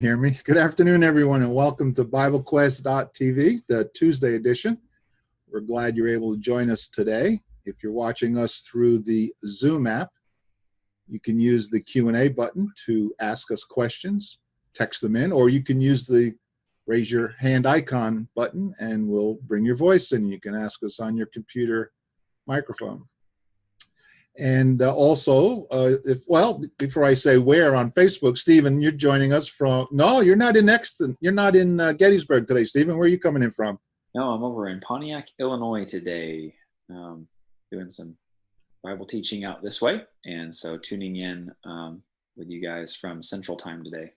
Hear me? Good afternoon, everyone, and welcome to BibleQuest.tv, the Tuesday edition. We're glad you're able to join us today. If you're watching us through the Zoom app, you can use the Q&A button to ask us questions, text them in, or you can use the raise your hand icon button and we'll bring your voice in. You can ask us on your computer microphone. And also, before I say where on Facebook, Stephen, you're joining us from, no, you're not in Exton. You're not in Gettysburg today, Stephen. Where are you coming in from? No, I'm over in Pontiac, Illinois today, doing some Bible teaching out this way. And so tuning in with you guys from Central Time today.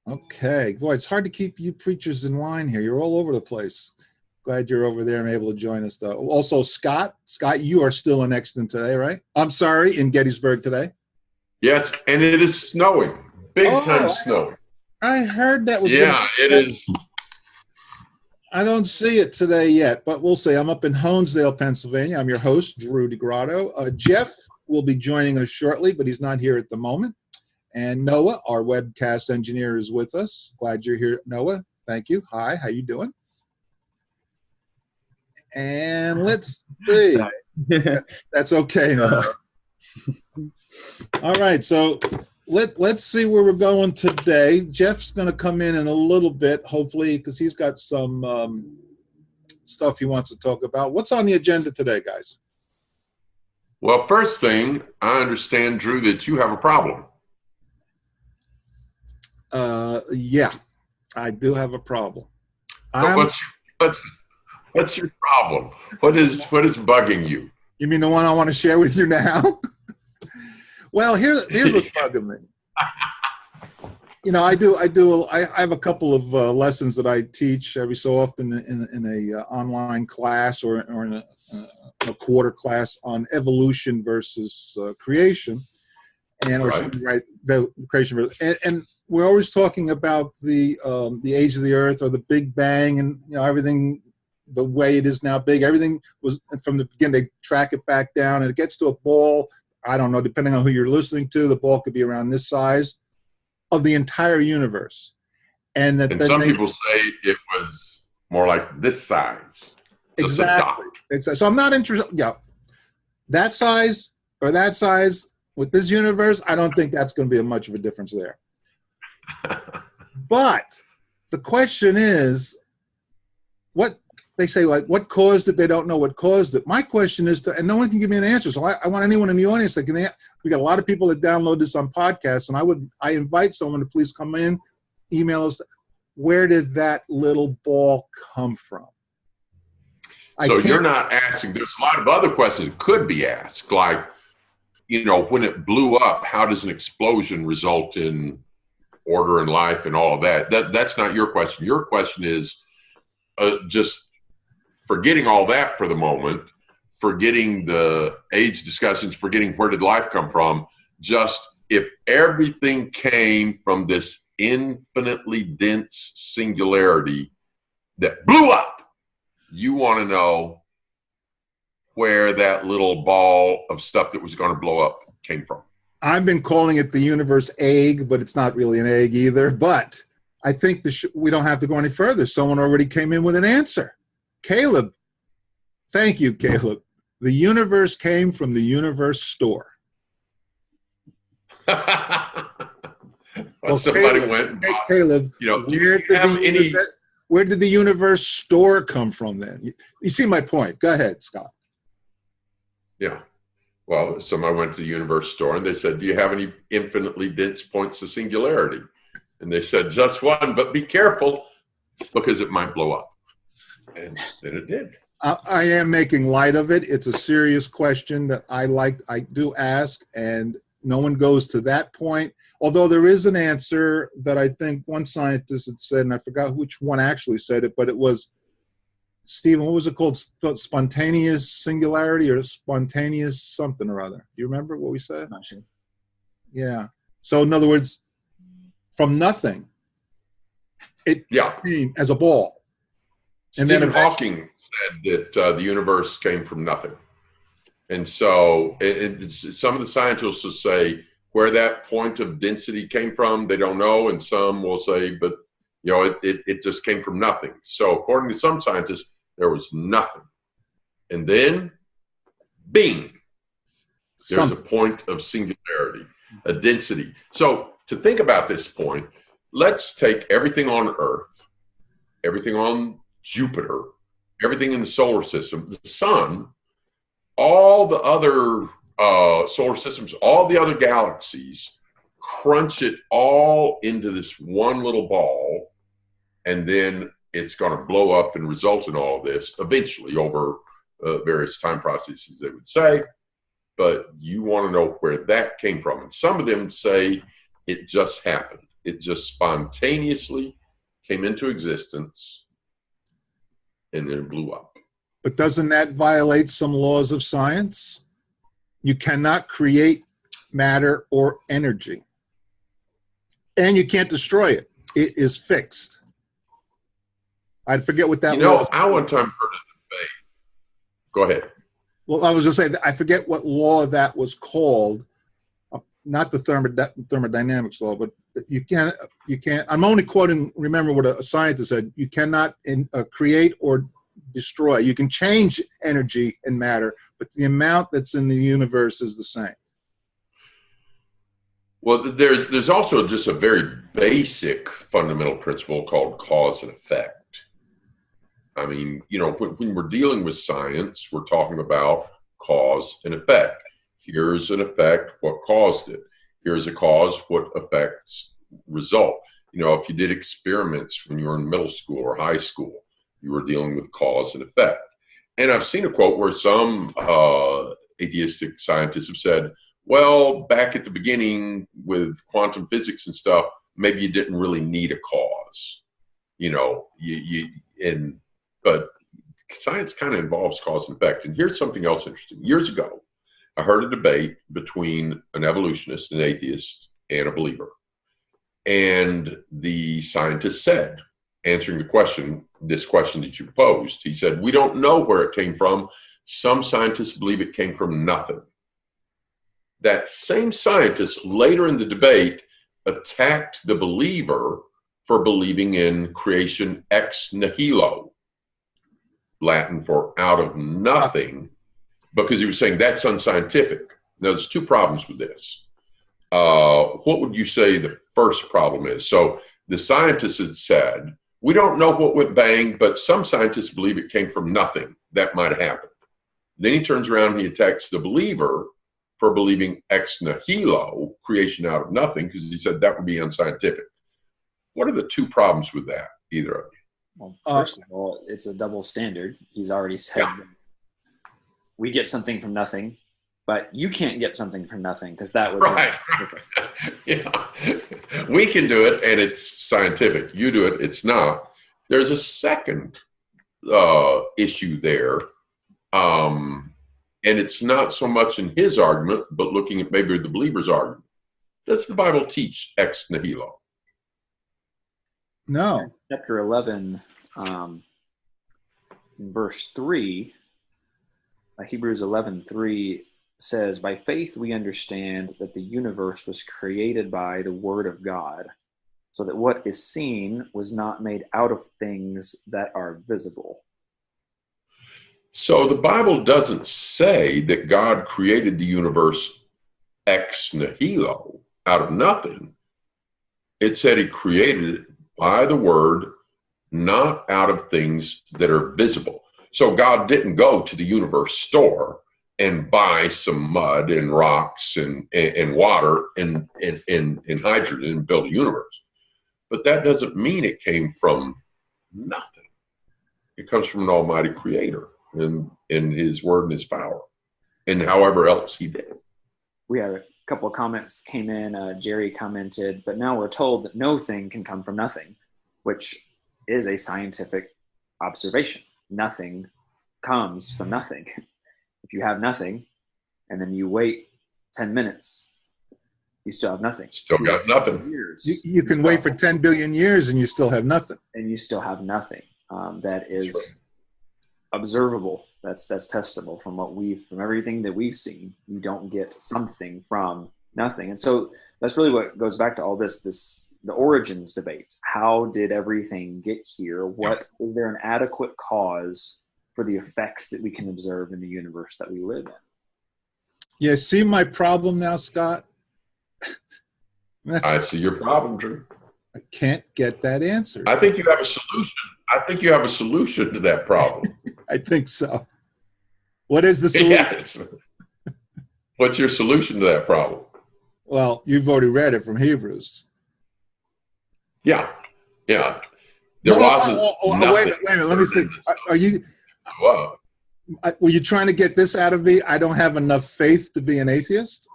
Okay. Boy, it's hard to keep you preachers in line here. You're all over the place. Glad you're over there and able to join us, though. Also, Scott, you are still in Exton today, right? I'm sorry, in Gettysburg today. Yes, and it is snowing. Big time snowing. I heard that was. Yeah, it is. I don't see it today yet, but we'll see. I'm up in Honesdale, Pennsylvania. I'm your host, Drew DeGrotto. Jeff will be joining us shortly, but he's not here at the moment. And Noah, our webcast engineer, is with us. Glad you're here, Noah. Thank you. Hi, how you doing? And let's see. That's okay, Noah. All right, so let's see where we're going today. Jeff's going to come in a little bit, hopefully, because he's got some stuff he wants to talk about. What's on the agenda today, guys? Well, first thing, I understand, Drew, that you have a problem. Yeah, I do have a problem. What's your problem? What is bugging you? You mean the one I want to share with you now? Well, here's what's bugging me. You know, I have a couple of lessons that I teach every so often in a online class or in a quarter class on evolution versus creation, creation. And we're always talking about the age of the earth or the Big Bang, and everything. The way it is now big, everything was from the beginning. They track it back down, and it gets to a ball. I don't know, depending on who you're listening to, the ball could be around this size of the entire universe. And some people say it was more like this size. Exactly. So I'm not interested. Yeah, that size or that size with this universe, I don't think that's going to be much of a difference there. But the question is, what? They say, like, what caused it? They don't know what caused it. My question is, and no one can give me an answer. So I want anyone in the audience that can. We got a lot of people that download this on podcasts, and I invite someone to please come in, email us. Where did that little ball come from? So you're not asking. There's a lot of other questions that could be asked, like, when it blew up, how does an explosion result in order and life and all of that? That's not your question. Your question is just. Forgetting all that for the moment, forgetting the age discussions, forgetting where did life come from, just if everything came from this infinitely dense singularity that blew up, you want to know where that little ball of stuff that was going to blow up came from. I've been calling it the universe egg, but it's not really an egg either. But I think we don't have to go any further. Someone already came in with an answer. Caleb, thank you, Caleb. The universe came from the universe store. Somebody went. Hey, Caleb, where did the universe store come from then? You see my point. Go ahead, Scott. Yeah. Well, somebody went to the universe store and they said, do you have any infinitely dense points of singularity? And they said, just one, but be careful because it might blow up. And then it did. I am making light of it. It's a serious question that I do ask, and no one goes to that point. Although there is an answer that I think one scientist had said, and I forgot which one actually said it, but it was, Stephen, what was it called? Spontaneous singularity or spontaneous something or other. Do you remember what we said? Not sure. Yeah. So in other words, from nothing, it came as a ball. And Stephen Hawking said that the universe came from nothing. And so some of the scientists will say where that point of density came from, they don't know. And some will say, but it just came from nothing. So according to some scientists, there was nothing. And then, bing, there's a point of singularity, a density. So to think about this point, let's take everything on Earth, everything on Jupiter, everything in the solar system, the sun, all the other solar systems, all the other galaxies, crunch it all into this one little ball, and then it's going to blow up and result in all this eventually over various time processes, they would say. But you want to know where that came from. And some of them say it just happened. It just spontaneously came into existence and then blew up. But doesn't that violate some laws of science? You cannot create matter or energy. And you can't destroy it. It is fixed. I forget what that law is. I one time heard a debate. Go ahead. Well, I was going to say, that I forget what law that was called. Not the thermodynamics law, but you can't, I'm only quoting, remember what a scientist said, you cannot create or destroy. You can change energy and matter, but the amount that's in the universe is the same. Well, there's also just a very basic fundamental principle called cause and effect. I mean, when we're dealing with science, we're talking about cause and effect. Here's an effect, what caused it. Here's a cause, what effects result. If you did experiments when you were in middle school or high school, you were dealing with cause and effect. And I've seen a quote where some atheistic scientists have said, well, back at the beginning with quantum physics and stuff, maybe you didn't really need a cause. But science kind of involves cause and effect. And here's something else interesting. Years ago, I heard a debate between an evolutionist, an atheist, and a believer. And the scientist said, answering this question that you posed, he said, we don't know where it came from. Some scientists believe it came from nothing. That same scientist later in the debate attacked the believer for believing in creation ex nihilo, Latin for out of nothing, because he was saying that's unscientific. Now, there's two problems with this. What would you say the first problem is? So the scientist had said, we don't know what went bang, but some scientists believe it came from nothing. That might have happened. Then he turns around and he attacks the believer for believing ex nihilo, creation out of nothing, because he said that would be unscientific. What are the two problems with that, either of you? Well, first of all, it's a double standard. He's already said we get something from nothing, but you can't get something from nothing, because that would be yeah. We can do it, and it's scientific. You do it, it's not. There's a second issue there, and it's not so much in his argument, but looking at maybe the believer's argument. Does the Bible teach ex nihilo? No. Chapter 11, verse 3, Hebrews 11:3 says, by faith we understand that the universe was created by the word of God, so that what is seen was not made out of things that are visible. So the Bible doesn't say that God created the universe ex nihilo, out of nothing. It said he created it by the word, not out of things that are visible. So God didn't go to the universe store and buy some mud and rocks and water and hydrogen and build a universe. But that doesn't mean it came from nothing. It comes from an almighty creator and his word and his power and however else he did. We have a couple of comments came in. Jerry commented, but now we're told that no thing can come from nothing, which is a scientific observation. Nothing comes from nothing. If you have nothing and then you wait 10 minutes, you still have nothing. Still got nothing. You can wait for 10 billion years and you still have nothing. And you still have nothing. That is observable. That's testable from everything that we've seen. You don't get something from Nothing. And so that's really what goes back to all the origins debate. How did everything get here? Is there an adequate cause for the effects that we can observe in the universe that we live in? Yeah, see my problem now, Scott? I see your problem, Drew. I can't get that answer. I think you have a solution. I think you have a solution to that problem. I think so. What is the solution? Yes. What's your solution to that problem? Well, you've already read it from Hebrews. Yeah. Yeah. There wasn't. Wait a minute. Let me see. Are you? Whoa. Were you trying to get this out of me? I don't have enough faith to be an atheist?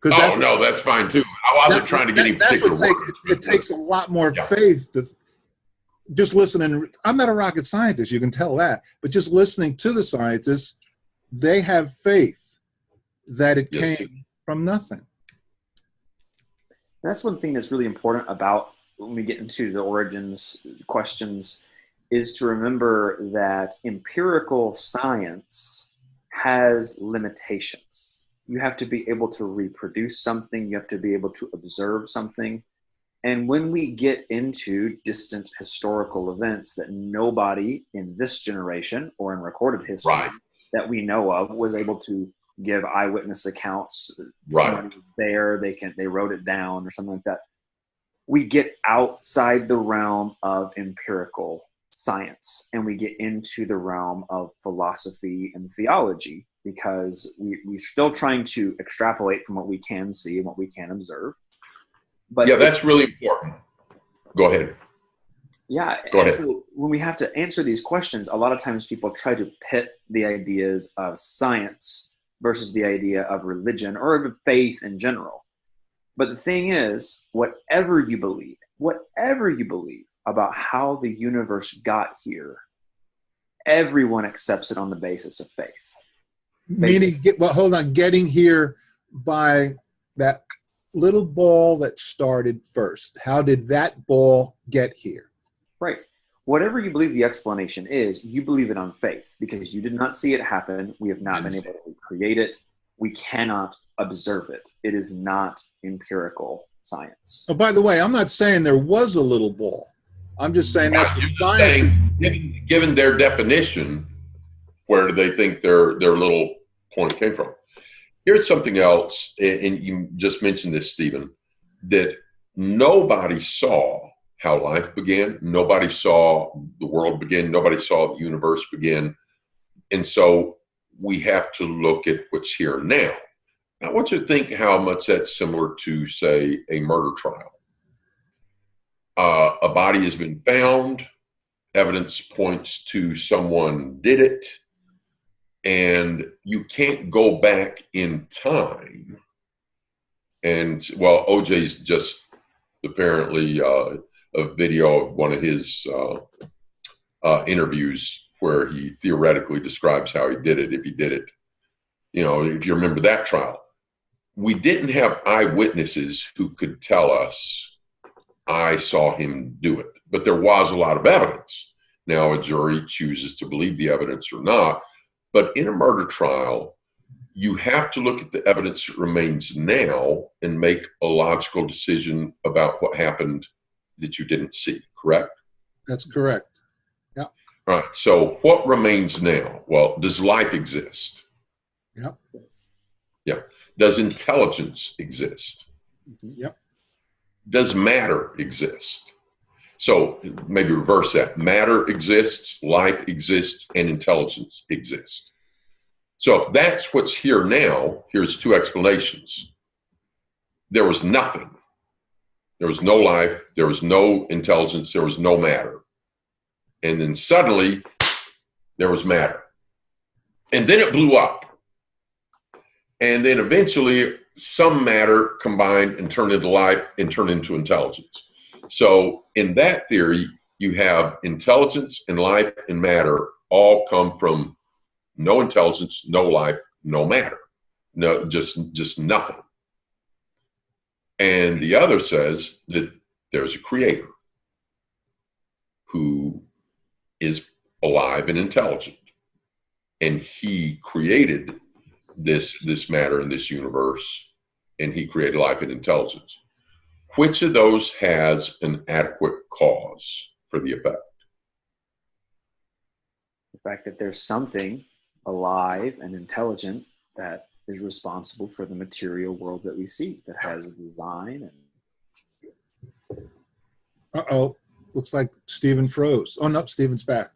Oh, no, that's fine too. I wasn't trying to get any particular words. It takes a lot more faith to just listening. I'm not a rocket scientist, you can tell that. But just listening to the scientists, they have faith that it came from nothing. That's one thing that's really important about when we get into the origins questions, is to remember that empirical science has limitations. You have to be able to reproduce something. You have to be able to observe something. And when we get into distant historical events that nobody in this generation or in recorded history that we know of was able to give eyewitness accounts, somebody was there, they wrote it down or something like that, we get outside the realm of empirical science and we get into the realm of philosophy and theology, because we're still trying to extrapolate from what we can see and what we can observe. But that's really important. Go ahead. Yeah. Go ahead. So when we have to answer these questions, a lot of times people try to pit the ideas of science versus the idea of religion or of faith in general. But the thing is, whatever you believe about how the universe got here, everyone accepts it on the basis of faith. Meaning, hold on, getting here by that little ball that started first. How did that ball get here? Right. Whatever you believe the explanation is, you believe it on faith because you did not see it happen. We have not been able to create it. We cannot observe it. It is not empirical science. Oh, by the way, I'm not saying there was a little ball. I'm just saying that's what science is. Given their definition, where do they think their little point came from? Here's something else, and you just mentioned this, Stephen, that nobody saw how life began. Nobody saw the world begin. Nobody saw the universe begin. And so we have to look at what's here now. I want you to think how much that's similar to, say, a murder trial. A body has been found. Evidence points to someone did it. And you can't go back in time. And, well, OJ's just apparently a video of one of his interviews where he theoretically describes how he did it, if he did it. You know, if you remember that trial. We didn't have eyewitnesses who could tell us, I saw him do it. But there was a lot of evidence. Now, a jury chooses to believe the evidence or not. But in a murder trial, you have to look at the evidence that remains now and make a logical decision about what happened that you didn't see, correct? That's correct. Yeah. All right. So what remains now? Well, does life exist? Yep. Yeah. Does intelligence exist? Yep. Does matter exist? So maybe reverse that. Matter exists, life exists, and intelligence exists. So if that's what's here now, here's two explanations. There was nothing. There was no life. There was no intelligence. There was no matter. And then suddenly, there was matter. And then it blew up. And then eventually, some matter combined and turned into life and turned into intelligence. So in that theory, you have intelligence and life and matter all come from no intelligence, no life, no matter. No, just nothing. And the other says that there's a creator who is alive and intelligent. And he created this matter in this universe and he created life and intelligence. Which of those has an adequate cause for the effect? The fact that there's something alive and intelligent that is responsible for the material world that we see, that has a design. And Uh-oh. Looks like Stephen froze. Oh, no, Stephen's back.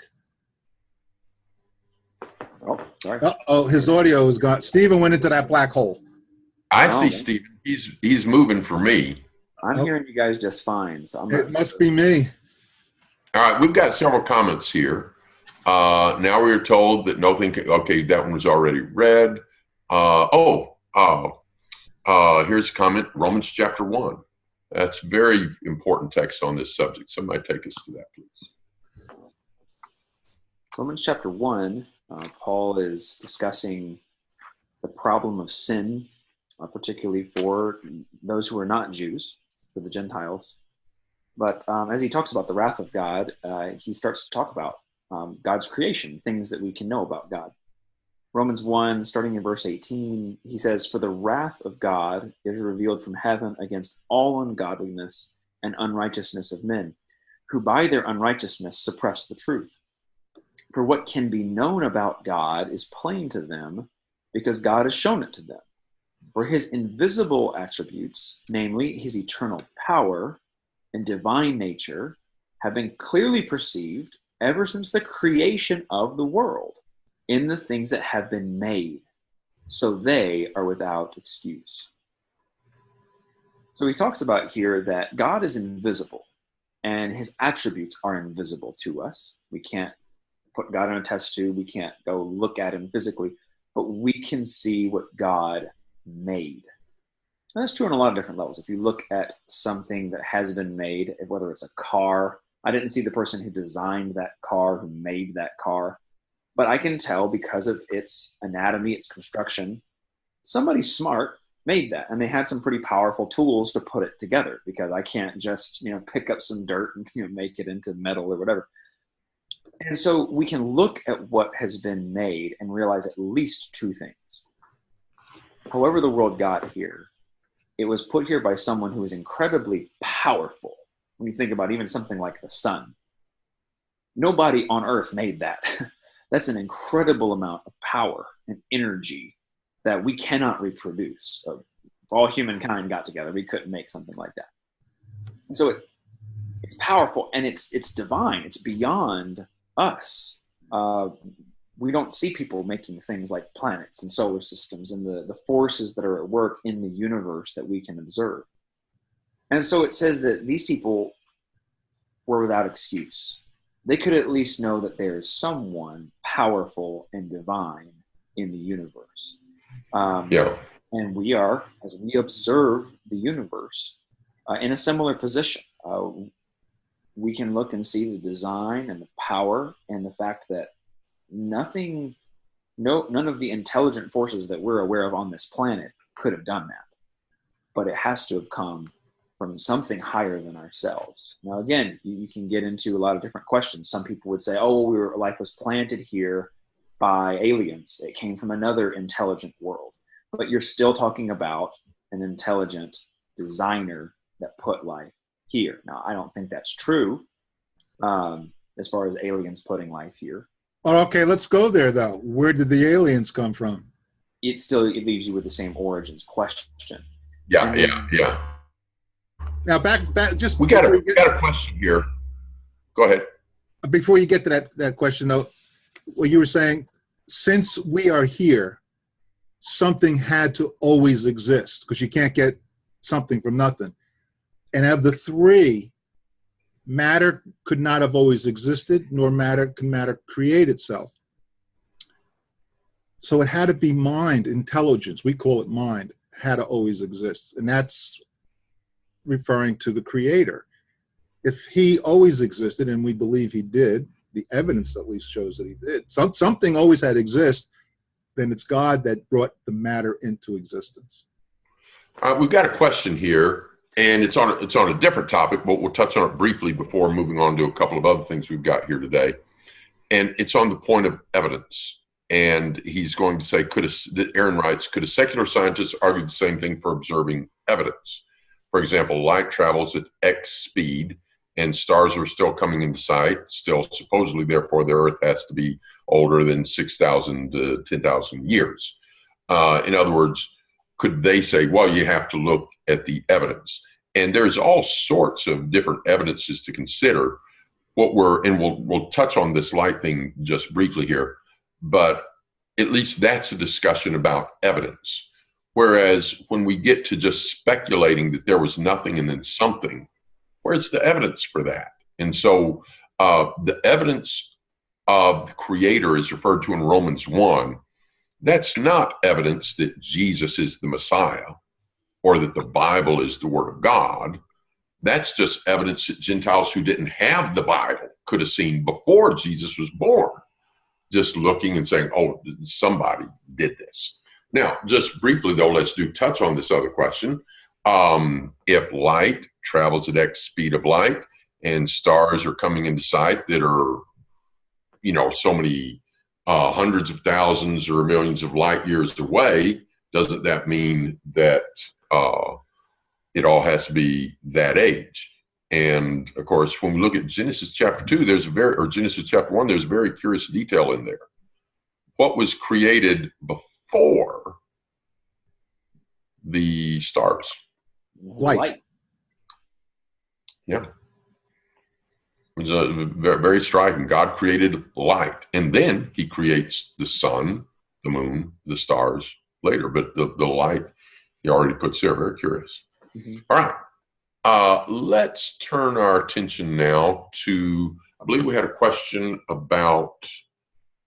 Oh, sorry. Uh-oh, his audio is gone. Stephen went into that black hole. I see Stephen. He's moving for me. I'm hearing you guys just fine. So it must be me. All right, we've got several comments here. Now we are told that nothing can, okay, that one was already read. Here's a comment, Romans chapter 1. That's very important text on this subject. Somebody take us to that, please. Romans chapter 1, Paul is discussing the problem of sin, particularly for those who are not Jews, for the Gentiles. But as he talks about the wrath of God, he starts to talk about God's creation, things that we can know about God. Romans 1, starting in verse 18, he says, "For the wrath of God is revealed from heaven against all ungodliness and unrighteousness of men, who by their unrighteousness suppress the truth. For what can be known about God is plain to them, because God has shown it to them. For his invisible attributes, namely his eternal power and divine nature, have been clearly perceived ever since the creation of the world in the things that have been made, so they are without excuse." So he talks about here that God is invisible and his attributes are invisible to us. We can't put God in a test tube. We can't go look at him physically, but we can see what God made. And that's true on a lot of different levels. If you look at something that has been made, whether it's a car, I didn't see the person who designed that car, who made that car, but I can tell because of its anatomy, its construction, somebody smart made that, and they had some pretty powerful tools to put it together, because I can't just, pick up some dirt and make it into metal or whatever. And so we can look at what has been made and realize at least two things. However the world got here, it was put here by someone who is incredibly powerful. When you think about even something like the sun, nobody on earth made that. That's an incredible amount of power and energy that we cannot reproduce. So if all humankind got together, we couldn't make something like that. And so it's powerful and it's divine. It's beyond us. We don't see people making things like planets and solar systems and the forces that are at work in the universe that we can observe. And so it says that these people were without excuse. They could at least know that there is someone powerful and divine in the universe. And we are, as we observe the universe, in a similar position. We can look and see the design and the power and the fact that none of the intelligent forces that we're aware of on this planet could have done that. But it has to have come from something higher than ourselves. Now, again, you can get into a lot of different questions. Some people would say, life was planted here by aliens. It came from another intelligent world. But you're still talking about an intelligent designer that put life here. Now, I don't think that's true as far as aliens putting life here. Okay, let's go there, though. Where did the aliens come from? It leaves you with the same origins question. Yeah. Now, back. Just we got a question here. Go ahead. Before you get to that question, though, what you were saying, since we are here, something had to always exist, because you can't get something from nothing. And of the three, matter could not have always existed, nor can matter create itself. So it had to be mind, intelligence, we call it mind, had to always exist. And that's referring to the creator. If he always existed, and we believe he did, the evidence at least shows that he did, something always had to exist, then it's God that brought the matter into existence. We've got a question here, and it's on a different topic, but we'll touch on it briefly before moving on to a couple of other things we've got here today. And it's on the point of evidence. And he's going to say, Aaron writes, could a secular scientist argue the same thing for observing evidence? For example, light travels at X speed and stars are still coming into sight. Still, supposedly, therefore, the Earth has to be older than 6,000 to 10,000 years. In other words, could they say, well, you have to look at the evidence? And there's all sorts of different evidences to consider. We'll touch on this light thing just briefly here, but at least that's a discussion about evidence. Whereas when we get to just speculating that there was nothing and then something, where's the evidence for that? And so the evidence of the Creator is referred to in Romans 1. That's not evidence that Jesus is the Messiah or that the Bible is the Word of God. That's just evidence that Gentiles who didn't have the Bible could have seen before Jesus was born, just looking and saying, oh, somebody did this. Now, just briefly, though, let's touch on this other question. If light travels at X speed of light and stars are coming into sight that are, so many hundreds of thousands or millions of light years away, doesn't that mean that it all has to be that age? And of course, when we look at Genesis chapter 2, Genesis chapter 1, there's a very curious detail in there. What was created before the stars? Light. Yeah. It was very, very striking. God created light, and then he creates the sun, the moon, the stars later. But the light he already puts there. Very curious. Mm-hmm. All right. Let's turn our attention now to, I believe we had a question about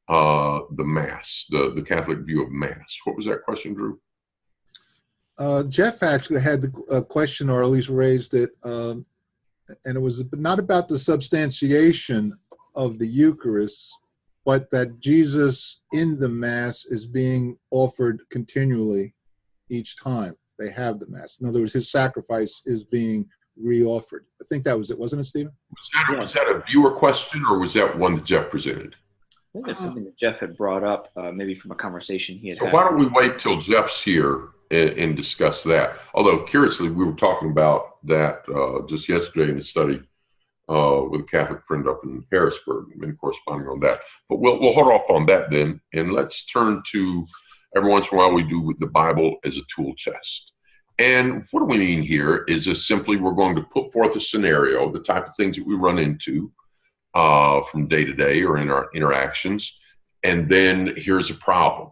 the Mass, the Catholic view of Mass. What was that question, Drew? Jeff actually had the question, or at least raised it, and it was not about the substantiation of the Eucharist, but that Jesus in the Mass is being offered continually each time they have the Mass. In other words, his sacrifice is being re-offered. I think that was it, wasn't it, Stephen? Was that a viewer question, or was that one that Jeff presented? I think that's something that Jeff had brought up, maybe from a conversation he had had. Why don't we wait till Jeff's here and discuss that? Although, curiously, we were talking about that just yesterday in a study with a Catholic friend up in Harrisburg. I've been corresponding on that. But we'll hold off on that then, and let's turn to, every once in a while, we do with the Bible as a tool chest. And what do we mean here is just simply we're going to put forth a scenario, the type of things that we run into from day to day or in our interactions, and then here's a problem.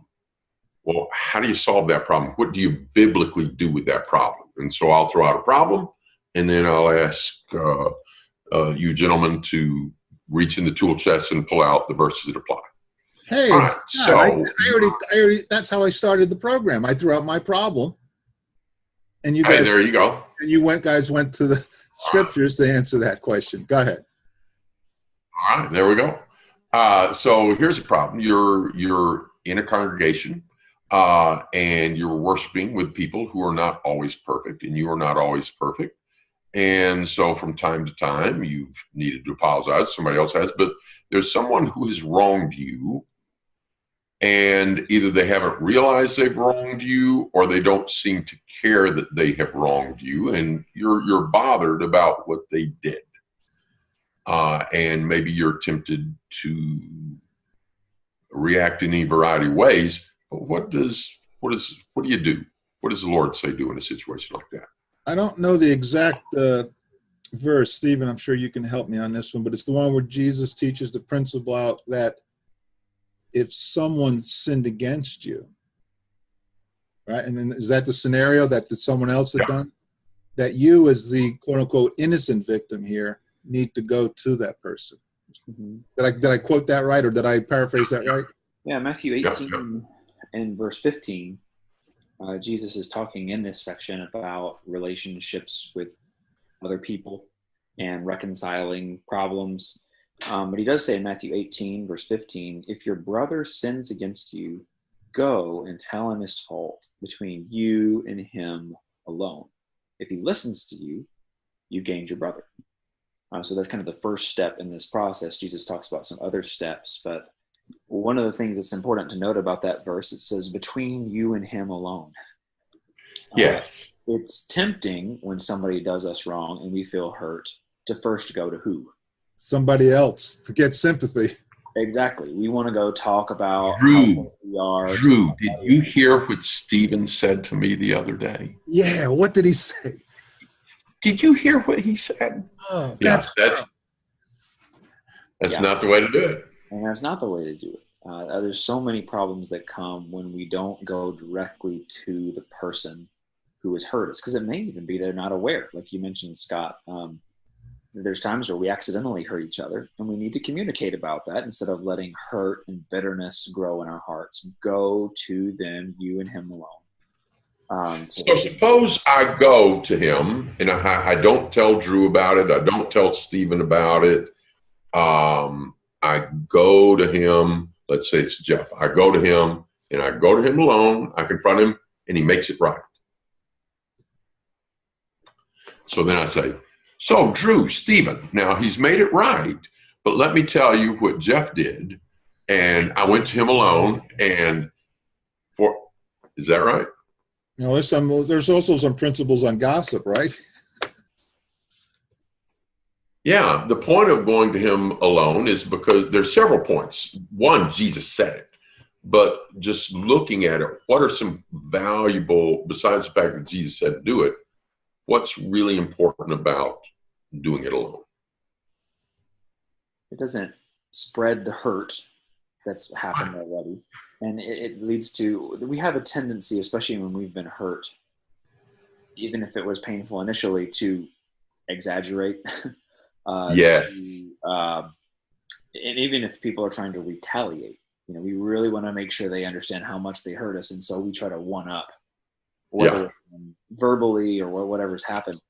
Well, how do you solve that problem? What do you biblically do with that problem? And so I'll throw out a problem, and then I'll ask you gentlemen to reach in the tool chest and pull out the verses that apply. Hey, right, so I already, that's how I started the program. I threw out my problem, and you guys. Hey, there you go. And you guys went to the scriptures to answer that question. Go ahead. All right, there we go. So here's a problem. You're in a congregation, and you're worshiping with people who are not always perfect, and you are not always perfect. And so from time to time, you've needed to apologize. Somebody else has, but there's someone who has wronged you, and either they haven't realized they've wronged you, or they don't seem to care that they have wronged you, and you're bothered about what they did. And maybe you're tempted to react in any variety of ways. But what do you do? What does the Lord say do in a situation like that? I don't know the exact verse, Stephen. I'm sure you can help me on this one, but it's the one where Jesus teaches the principle out that if someone sinned against you, right? And then is that the scenario that someone else had done? That you, as the quote unquote innocent victim here, need to go to that person. Mm-hmm. Did I quote that right, or did I paraphrase that right? Yeah, Matthew 18 and verse 15. Jesus is talking in this section about relationships with other people and reconciling problems. But he does say in Matthew 18, verse 15, if your brother sins against you, go and tell him his fault between you and him alone. If he listens to you, you've gained your brother. So that's kind of the first step in this process. Jesus talks about some other steps, but One of the things that's important to note about that verse, it says, between you and him alone. Yes. It's tempting when somebody does us wrong and we feel hurt to first go to who? Somebody else, to get sympathy. Exactly. We want to go talk about Drew, how we are. Drew, did you hear what Stephen said to me the other day? Yeah, what did he say? Did you hear what he said? Oh, that's not the way to do it. And that's not the way to do it. There's so many problems that come when we don't go directly to the person who has hurt us, because it may even be they're not aware. Like you mentioned, Scott, there's times where we accidentally hurt each other, and we need to communicate about that instead of letting hurt and bitterness grow in our hearts. Go to them, you and him alone. So suppose I go to him, and I don't tell Drew about it. I don't tell Stephen about it. I go to him. Let's say it's Jeff. I go to him, and I go to him alone. I confront him, and he makes it right. So then I say, so Drew, Stephen, now he's made it right, but let me tell you what Jeff did. And I went to him alone, and is that right? You know, there's also some principles on gossip, right? Yeah, the point of going to him alone is because there's several points. One, Jesus said it, but just looking at it, what are some valuable, besides the fact that Jesus said do it, what's really important about doing it alone? It doesn't spread the hurt that's happened already. And it leads to, we have a tendency, especially when we've been hurt, even if it was painful initially, to exaggerate. Yes. And even if people are trying to retaliate, you know, we really want to make sure they understand how much they hurt us. And so we try to one up, whether verbally or whatever's happened.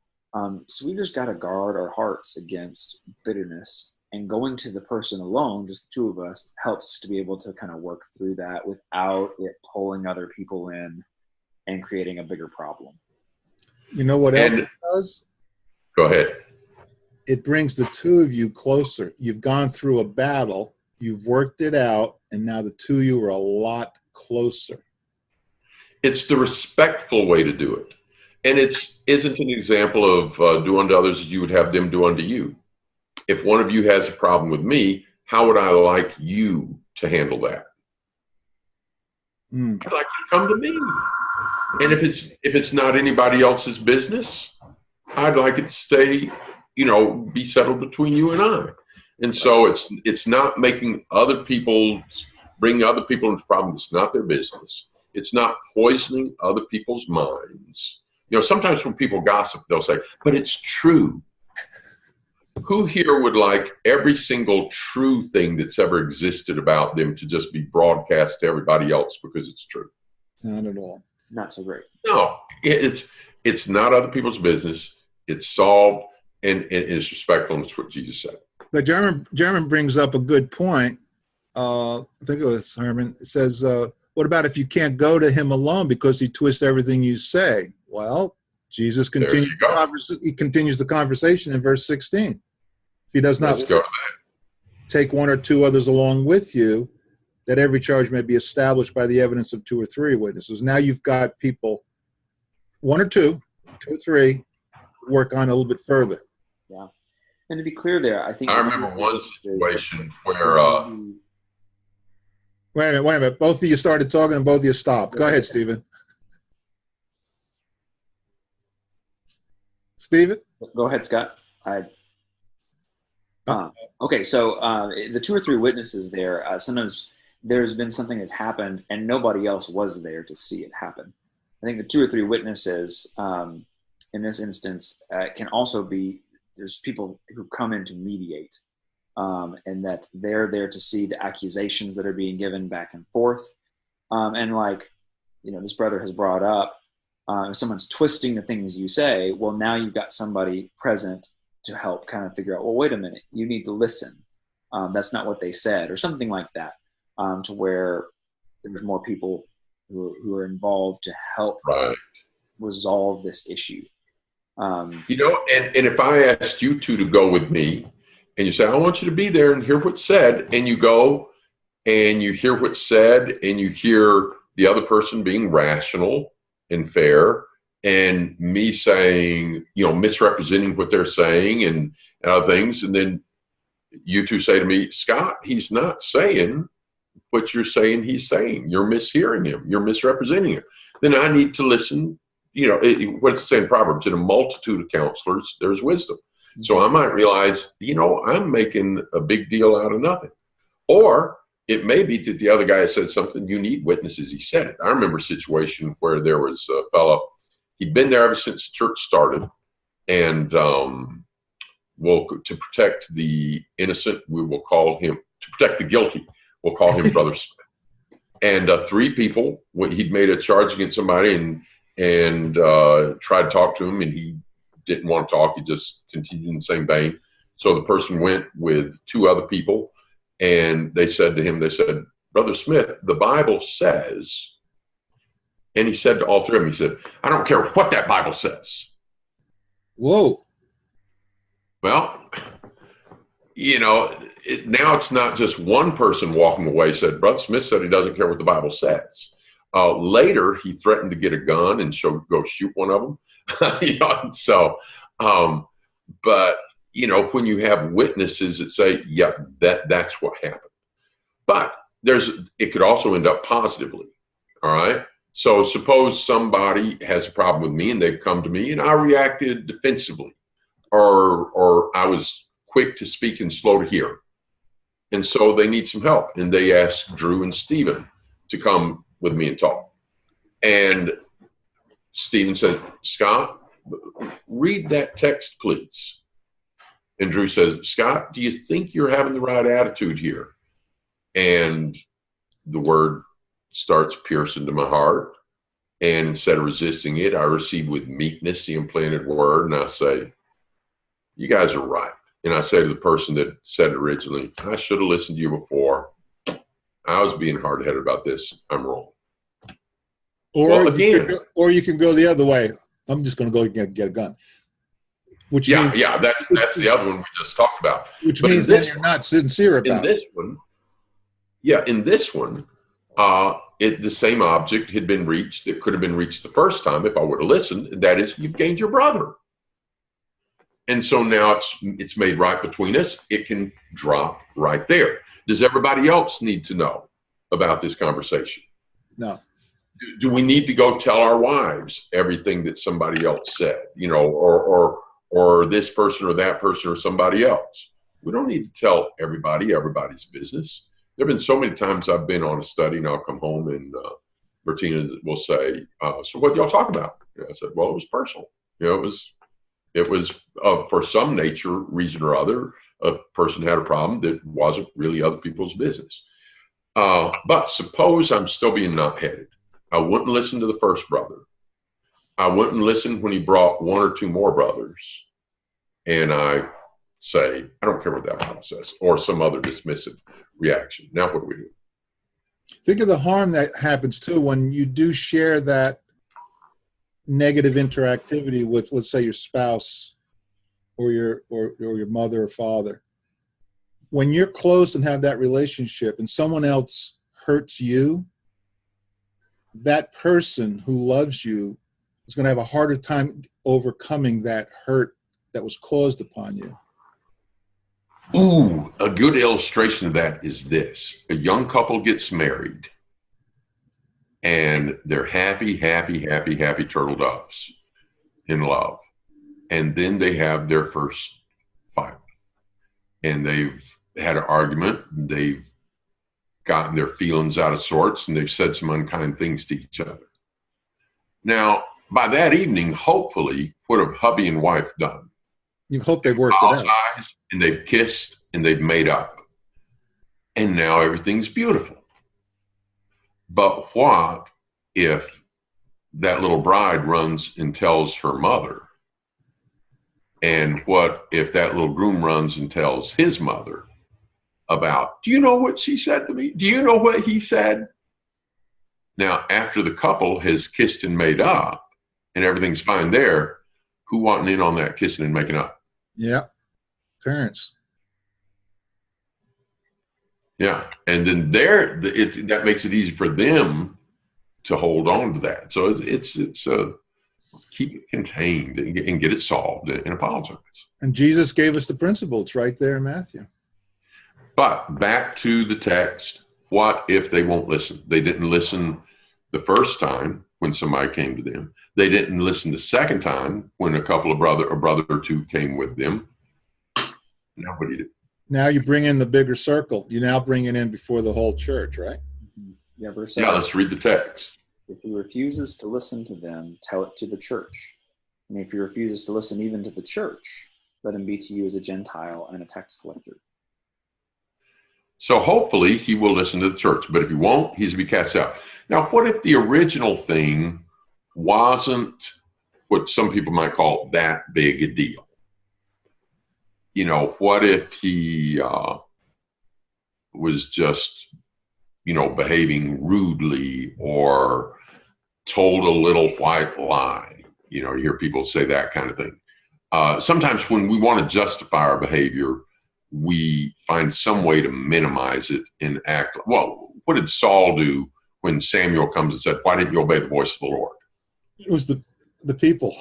So we just got to guard our hearts against bitterness, and going to the person alone, just the two of us, helps us to be able to kind of work through that without it pulling other people in and creating a bigger problem. You know what else it does? Go ahead. It brings the two of you closer. You've gone through a battle, you've worked it out, and now the two of you are a lot closer. It's the respectful way to do it. And it isn't an example of do unto others as you would have them do unto you. If one of you has a problem with me, how would I like you to handle that? I'd like you to come to me. And if it's not anybody else's business, I'd like it to stay, be settled between you and I. And so it's not bringing other people into problems. It's not their business. It's not poisoning other people's minds. Sometimes when people gossip, they'll say, but it's true. Who here would like every single true thing that's ever existed about them to just be broadcast to everybody else because it's true? Not at all. Not so great. No, it's not other people's business. It's solved and it's respectful, and it's what Jesus said. But Jeremy brings up a good point. I think it was Herman. It says, what about if you can't go to him alone because he twists everything you say? Well, Jesus continues the conversation in verse 16. If he does not take one or two others along with you, that every charge may be established by the evidence of two or three witnesses. Now you've got people, one or two or three, work on a little bit further. Yeah. And to be clear there, I think I remember one situation where Wait a minute. Both of you started talking and both of you stopped. Go ahead, Stephen. Stephen? Go ahead, Scott. Okay, so the two or three witnesses there, sometimes there's been something that's happened and nobody else was there to see it happen. I think the two or three witnesses in this instance can also be, there's people who come in to mediate. And that they're there to see the accusations that are being given back and forth. And like, this brother has brought up, if someone's twisting the things you say, well, now you've got somebody present to help kind of figure out, well, wait a minute, you need to listen. That's not what they said, or something like that, to where there's more people who are involved to help resolve this issue. And if I asked you two to go with me, and you say, I want you to be there and hear what's said, and you go, and you hear what's said, and you hear the other person being rational and fair, and me saying, misrepresenting what they're saying and other things. And then you two say to me, Scott, he's not saying what you're saying he's saying. You're mishearing him. You're misrepresenting him. Then I need to listen. What's it say in Proverbs? In a multitude of counselors, there's wisdom. So I might realize, I'm making a big deal out of nothing. Or it may be that the other guy said something, you need witnesses. He said it. I remember a situation where there was a fellow, he'd been there ever since the church started. And, to protect the innocent, we will call him, to protect the guilty, we'll call him Brother Smith. And 3 people, when he'd made a charge against somebody and tried to talk to him, and he didn't want to talk. He just continued in the same vein. So the person went with 2 other people, and they said to him, Brother Smith, the Bible says, and he said to all 3 of them, he said, I don't care what that Bible says. Whoa. Well, now it's not just one person walking away said, Brother Smith said he doesn't care what the Bible says. Later, he threatened to get a gun and go shoot one of them. But when you have witnesses that say, yeah, that's what happened. But it could also end up positively. All right. So suppose somebody has a problem with me and they've come to me and I reacted defensively, or I was quick to speak and slow to hear. And so they need some help. And they ask Drew and Stephen to come with me and talk. And Stephen said, Scott, read that text, please. And Drew says, Scott, do you think you're having the right attitude here? And the word starts piercing to my heart. And instead of resisting it, I receive with meekness the implanted word. And I say, you guys are right. And I say to the person that said it originally, I should have listened to you before. I was being hard-headed about this. I'm wrong. Or you can go the other way. I'm just going to go get a gun. That's the other one we just talked about. Which means that you're not sincere about it. In this one, the same object had been reached that could have been reached the first time if I would have listened. That is, you've gained your brother. And so now it's made right between us. It can drop right there. Does everybody else need to know about this conversation? No. Do we need to go tell our wives everything that somebody else said, or this person or that person or somebody else? We don't need to tell everybody's business. There have been so many times I've been on a study and I'll come home and Bertina will say, so what y'all talk about? I said, well, it was personal. It was for some reason or other, a person had a problem that wasn't really other people's business. But suppose I'm still being knock-headed. I wouldn't listen to the first brother. I wouldn't listen when he brought 1 or 2 more brothers. And I say, I don't care what that Bible says, or some other dismissive reaction. Now what do we do? Think of the harm that happens too when you do share that negative interactivity with, let's say, your spouse or your mother or father. When you're close and have that relationship and someone else hurts you, that person who loves you is going to have a harder time overcoming that hurt that was caused upon you. Ooh, a good illustration of that is this. A young couple gets married and they're happy turtle doves in love. And then they have their first fight. And they've had an argument. They've gotten their feelings out of sorts, and they've said some unkind things to each other. Now, by that evening, hopefully, what have hubby and wife done? You hope they've worked it out. And they've kissed, and they've made up. And now everything's beautiful. But what if that little bride runs and tells her mother? And what if that little groom runs and tells his mother about, do you know what she said to me? Do you know what he said? Now, after the couple has kissed and made up and everything's fine there, who wanting in on that kissing and making up? Yeah, parents. Yeah. And then that makes it easy for them to hold on to that. So it's keep it contained and get it solved and apologize. And Jesus gave us the principle. It's right there in Matthew. But back to the text, what if they won't listen? They didn't listen the first time when somebody came to them. They didn't listen the second time when a brother or two came with them. Now what do you do? Now you bring in the bigger circle. You now bring it in before the whole church, right? Yeah, verse 7. Yeah, let's read the text. If he refuses to listen to them, tell it to the church. And if he refuses to listen even to the church, let him be to you as a Gentile and a tax collector. So hopefully he will listen to the church, but if he won't, he's to be cast out. Now, what if the original thing wasn't what some people might call that big a deal? You know, what if he was just, behaving rudely or told a little white lie? You hear people say that kind of thing. Sometimes when we want to justify our behavior, we find some way to minimize it and act. Well, what did Saul do when Samuel comes and said, "Why didn't you obey the voice of the Lord?" It was the people.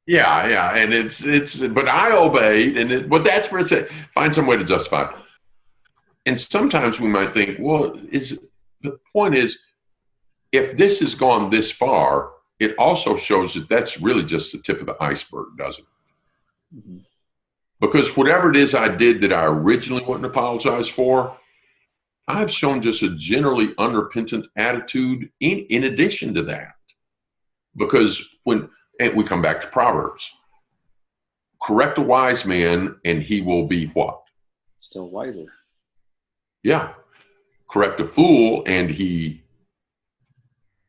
Yeah, and it's. But I obeyed, but that's where it's at. Find some way to justify it. And sometimes we might think, well, the point is, if this has gone this far, it also shows that that's really just the tip of the iceberg, doesn't it? Mm-hmm. Because whatever it is I did that I originally wouldn't apologize for, I've shown just a generally unrepentant attitude in addition to that. Because and we come back to Proverbs, correct a wise man and he will be what? Still wiser. Yeah. Correct a fool and he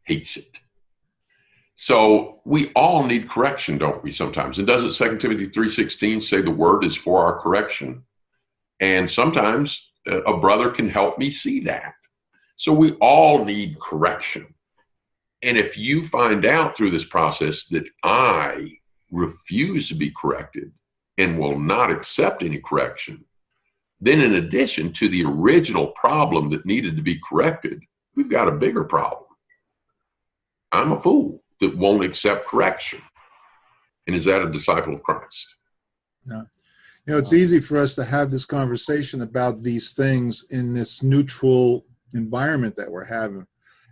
hates it. So we all need correction, don't we, sometimes? And doesn't 2 Timothy 3:16 say the word is for our correction? And sometimes a brother can help me see that. So we all need correction. And if you find out through this process that I refuse to be corrected and will not accept any correction, then in addition to the original problem that needed to be corrected, we've got a bigger problem. I'm a fool that won't accept correction. And is that a disciple of Christ? Yeah. It's easy for us to have this conversation about these things in this neutral environment that we're having.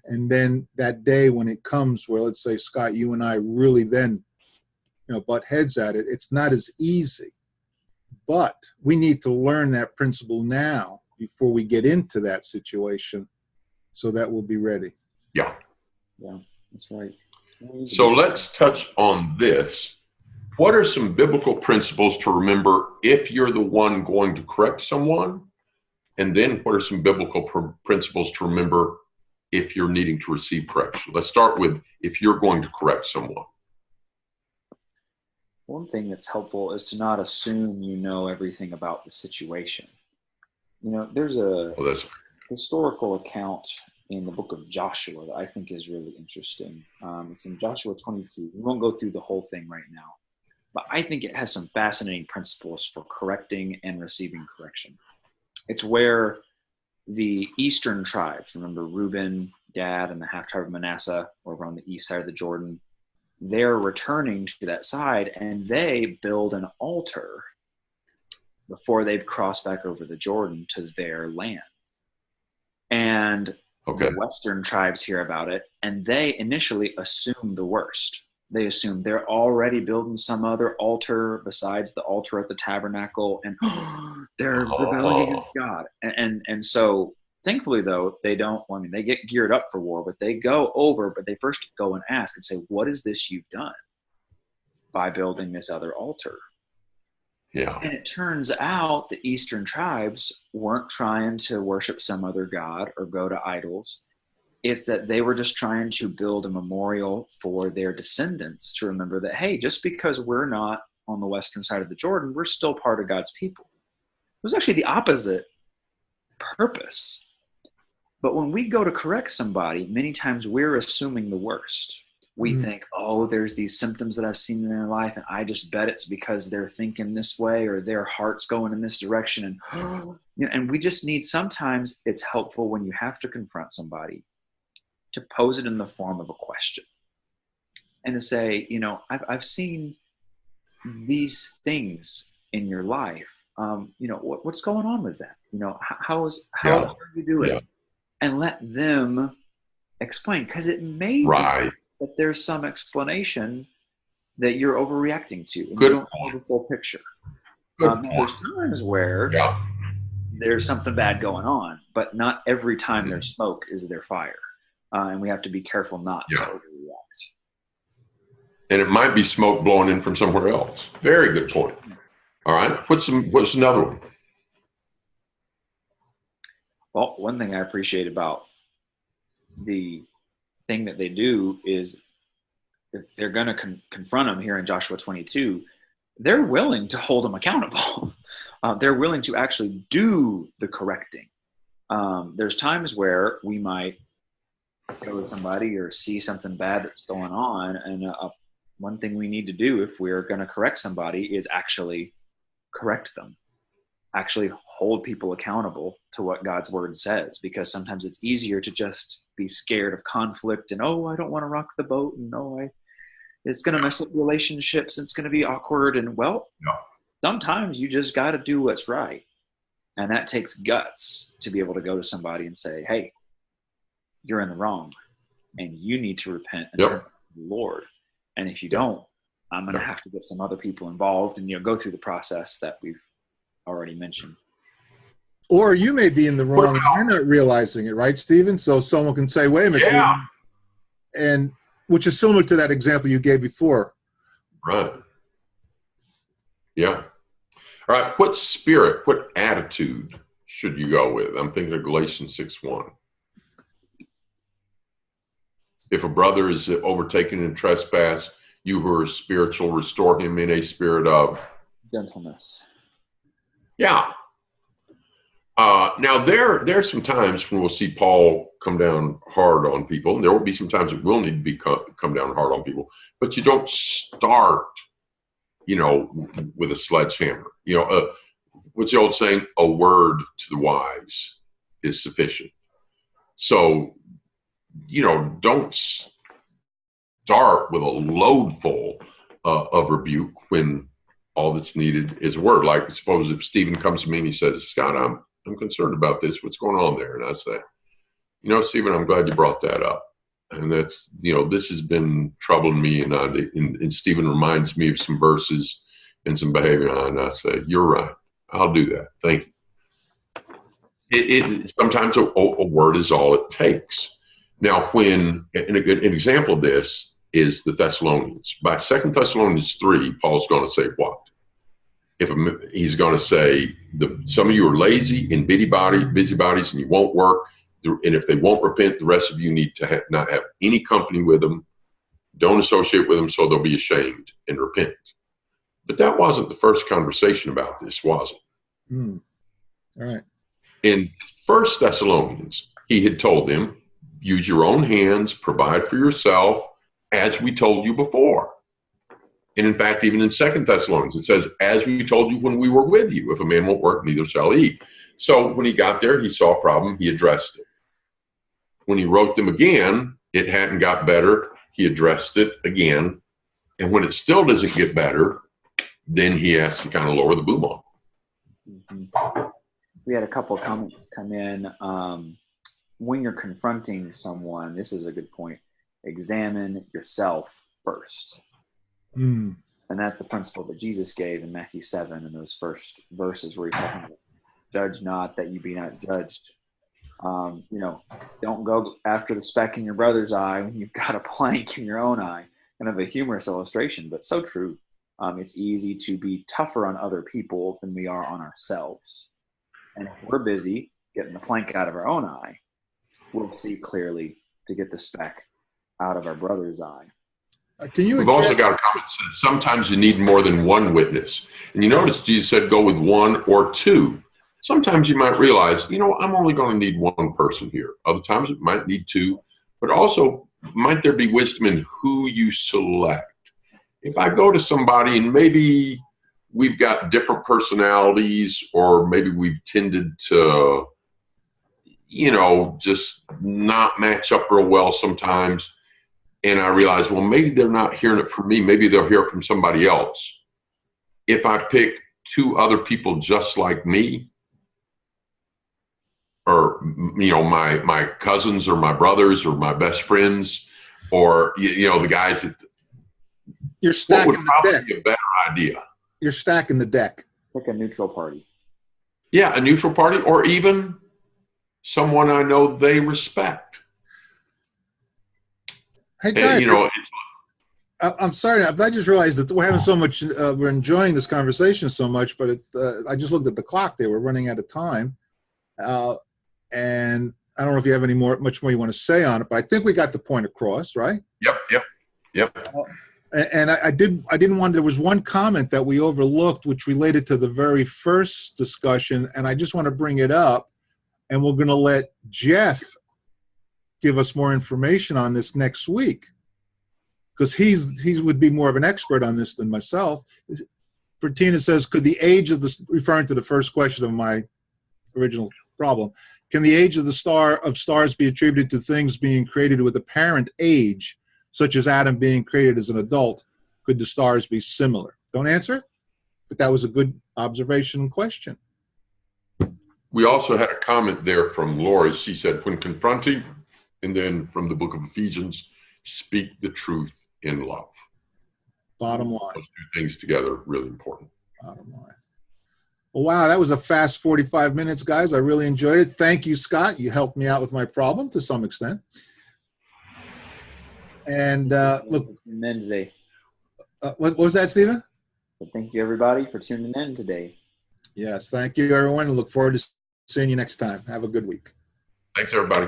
And then that day when it comes where, let's say, Scott, you and I really then, butt heads at it, it's not as easy. But we need to learn that principle now before we get into that situation so that we'll be ready. Yeah. Yeah, that's right. So let's touch on this. What are some biblical principles to remember if you're the one going to correct someone? And then what are some biblical principles to remember if you're needing to receive correction? Let's start with if you're going to correct someone. One thing that's helpful is to not assume you know everything about the situation. There's a historical account in the book of Joshua that I think is really interesting. It's in Joshua 22. We won't go through the whole thing right now, but I think it has some fascinating principles for correcting and receiving correction. It's where the eastern tribes, remember Reuben, Gad, and the half-tribe of Manasseh over on the east side of the Jordan, they're returning to that side and they build an altar before they've crossed back over the Jordan to their land. And the western tribes hear about it and they initially assume the worst. They assume they're already building some other altar besides the altar at the tabernacle and they're rebelling against God. And so thankfully, though, they don't, they get geared up for war, but they go over, but they first go and ask and say, what is this you've done by building this other altar? Yeah. And it turns out the eastern tribes weren't trying to worship some other god or go to idols. It's that they were just trying to build a memorial for their descendants to remember that, hey, just because we're not on the western side of the Jordan, we're still part of God's people. It was actually the opposite purpose. But when we go to correct somebody, many times we're assuming the worst. We think, oh, there's these symptoms that I've seen in their life, and I just bet it's because they're thinking this way or their heart's going in this direction. And we just need, sometimes it's helpful when you have to confront somebody to pose it in the form of a question and to say, I've seen these things in your life. What's going on with that? How are you doing? Yeah. And let them explain, because it may be that there's some explanation that you're overreacting to, and you don't know the full picture. There's times where there's something bad going on, but not every time there's smoke is there fire, and we have to be careful not to overreact. And it might be smoke blowing in from somewhere else. Very good point. All right, what's another one? Well, one thing I appreciate about the thing that they do is, if they're going to confront them here in Joshua 22, they're willing to hold them accountable. They're willing to actually do the correcting. There's times where we might go to somebody or see something bad that's going on, and one thing we need to do if we're going to correct somebody is actually correct them, actually hold people accountable to what God's word says, because sometimes it's easier to just be scared of conflict and, I don't want to rock the boat, and it's going to mess up relationships, and it's going to be awkward. And sometimes you just got to do what's right. And that takes guts to be able to go to somebody and say, hey, you're in the wrong and you need to repent and turn to the Lord. And if you don't, I'm going to have to get some other people involved and go through the process that we've already mentioned. Or you may be in the wrong and you're not realizing it, right, Stephen? So someone can say, wait a minute, Stephen, and which is similar to that example you gave before. Right. Yeah. All right. What spirit, what attitude should you go with? I'm thinking of Galatians 6:1. If a brother is overtaken in trespass, you who are spiritual, restore him in a spirit of gentleness. Yeah. Now there are some times when we'll see Paul come down hard on people, and there will be some times it will need to be come down hard on people. But you don't start, with a sledgehammer. What's the old saying? A word to the wise is sufficient. So, don't start with a load full of rebuke when all that's needed is a word. Like, suppose if Stephen comes to me and he says, Scott, I'm concerned about this. What's going on there? And I say, Stephen, I'm glad you brought that up. And that's, this has been troubling me. And Stephen reminds me of some verses and some behavior. And I say, you're right. I'll do that. Thank you. Sometimes a word is all it takes. Now, an example of this is the Thessalonians. By 2 Thessalonians 3, Paul's going to say what? He's going to say, some of you are lazy and busybodies, and you won't work. And if they won't repent, the rest of you need to not have any company with them. Don't associate with them, so they'll be ashamed and repent. But that wasn't the first conversation about this, was it? All right. In 1 Thessalonians, he had told them, use your own hands, provide for yourself, as we told you before. And in fact, even in 2 Thessalonians, it says, as we told you when we were with you, if a man won't work, neither shall he. So when he got there, he saw a problem, he addressed it. When he wrote them again, it hadn't got better, he addressed it again. And when it still doesn't get better, then he has to kind of lower the boom on. Mm-hmm. We had a couple of comments come in. When you're confronting someone, this is a good point, examine yourself first. And that's the principle that Jesus gave in Matthew 7 in those first verses where he's talking about, judge not that you be not judged. Don't go after the speck in your brother's eye when you've got a plank in your own eye. Kind of a humorous illustration, but so true. It's easy to be tougher on other people than we are on ourselves. And if we're busy getting the plank out of our own eye, we'll see clearly to get the speck out of our brother's eye. We've also got a comment that says sometimes you need more than one witness. And you notice Jesus said go with one or two. Sometimes you might realize, I'm only going to need one person here. Other times it might need two. But also might there be wisdom in who you select? If I go to somebody and maybe we've got different personalities, or maybe we've tended to, just not match up real well sometimes, and I realize, well, maybe they're not hearing it from me. Maybe they'll hear it from somebody else. If I pick two other people just like me, or my cousins or my brothers or my best friends, or the guys that, you're stacking what would probably the deck. be a better idea? You're stacking the deck. Like a neutral party. Yeah, a neutral party, or even someone I know they respect. Hey guys, and, I'm sorry, but I just realized that we're having so much. We're enjoying this conversation so much, but I just looked at the clock. They were running out of time, and I don't know if you have much more you want to say on it. But I think we got the point across, right? Yep. And I didn't want. There was one comment that we overlooked, which related to the very first discussion, and I just want to bring it up. And we're going to let Jeff give us more information on this next week, because he would be more of an expert on this than myself. Bertina says, could the age of the, referring to the first question of my original problem, can the age of stars be attributed to things being created with apparent age, such as Adam being created as an adult? Could the stars be similar? Don't answer it, but that was a good observation and question. We also had a comment there from Laura. She said, when confronting, and then from the book of Ephesians, speak the truth in love. Bottom line. Those two things together, really important. Bottom line. Well, wow, that was a fast 45 minutes, guys. I really enjoyed it. Thank you, Scott. You helped me out with my problem to some extent. And look. In today. What was that, Stephen? Well, thank you, everybody, for tuning in today. Yes, thank you, everyone. I look forward to seeing you next time. Have a good week. Thanks, everybody.